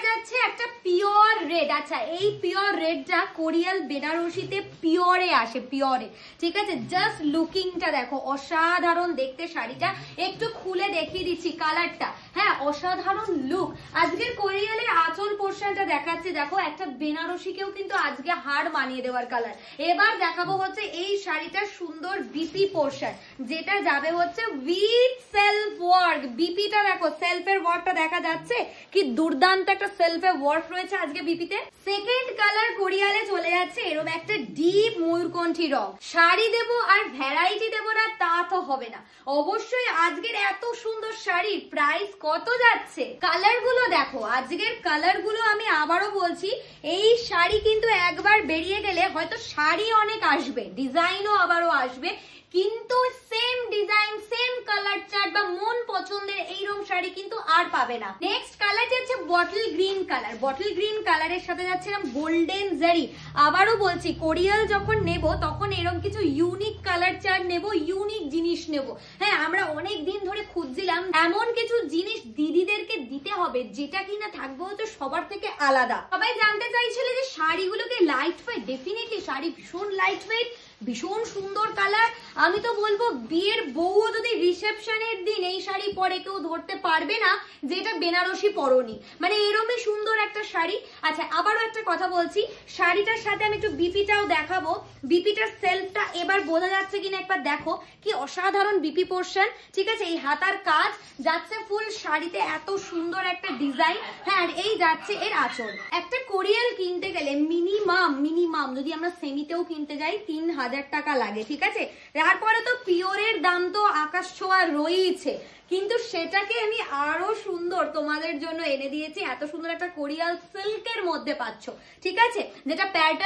যাচ্ছে একটা pure red. আচ্ছা, এই পিওর রেডটা কোরিয়াল বেনারসিতে পিওরে আসে, পিওরে, ঠিক আছে। জাস্ট লুকিংটা দেখো, অসাধারণ দেখতে শাড়িটা। একটু খুলে দেখিয়ে দিচ্ছি কালারটা, হ্যাঁ অসাধারণ লুক। আজকের কোরিয়ালের আঁচল পোর্শনটা দেখাচ্ছি, দেখো একটা বেনারসিকেও কিন্তু আজকে হার মানিয়ে দেওয়ার কালার। এবার দেখাবো হচ্ছে এই শাড়িটার সুন্দর বিপি পোর্শন, যেটা যাবে হচ্ছে উইথ সেলফ ওয়ার্ক। বিপিটা দেখো, সেলফের ওয়ার্কটা দেখা যাচ্ছে কি দুর্দান্ত একটা সেলফের ওয়ার্ক রয়েছে আজকে বিপিতে। সেকেন্ড কালার কোরিয়ালে চলে যাচ্ছে এরকম একটা ডিপ ময়ূরকণ্ঠী রং। শাড়ি দেবো আর ভ্যারাইটি দেবো না তা তো হবে না, অবশ্যই আজকের এত সুন্দর শাড়ির প্রাইস কত যাচ্ছে। কালার গুলো দেখো, আজকের কালার গুলো আমি আবারও বলছি, এই শাড়ি কিন্তু একবার বেরিয়ে গেলে হয়তো শাড়ি অনেক আসবে, ডিজাইনও আবারও আসবে, কিন্তু same design same colour chart বা মন পছন্দের এইরকম শাড়ি কিন্তু আর পাবে না। নেক্সট কালার যাচ্ছে bottle green colour. Bottle green কালারের সাথে যাচ্ছে গোল্ডেন জারি। আবারও বলছি, কোরিয়াল যখন নেব তখন এরকম কিছু ইউনিক কালার চার্ট নেব, ইউনিক জিনিস নেব। হ্যাঁ, আমরা অনেক দিন ধরে খুঁজছিলাম এমন কিছু জিনিস দিদিদেরকে দিতে হবে যেটা কিনা থাকবে হচ্ছে সবার থেকে আলাদা। সবাই জানতে চাইছিল যে শাড়িগুলোকে লাইট ওয়েট, ডেফিনেটলি শাড়ি ভীষণ লাইট ওয়েট, ভীষণ সুন্দর কালার। আমি তো বলবো বিয়ের বউ যদি রিসেপশনের দিন এই শাড়ি পরে কেউ ধরতে পারবে না যে এটা বেনারসি পরনি, মানে এরকমই সুন্দর একটা শাড়ি। আচ্ছা, আবারও একটা কথা বলছি, শাড়িটার সাথে আমি একটু বিপিটাও দেখাবো। বিপিটার সেলফটা এবার বোঝা যাচ্ছে কিনা একবার দেখো, কি অসাধারণ বিপি পোর্শন, ঠিক আছে। এই হাতার কাজ যাচ্ছে ফুল শাড়িতে, এত সুন্দর একটা ডিজাইন। হ্যাঁ, আর এই যাচ্ছে এর আঁচল। একটা কোরিয়াল কিনতে গেলে মিনিমাম যদি আমরা সেমিতেও কিনতে যাই 3000 টাকা লাগে, ঠিক আছে। তারপরে তো পিওরের দাম তো আকাশ ছোঁয়া রয়েছে, কিন্তু সেটাকে আমি আরো সুন্দর তোমাদের জন্য এনে দিয়েছি। এত সুন্দর একটা কোরিয়াল সিল্কের মধ্যে পাচ্ছ, ঠিক আছে, যেটা প্যাটার্ন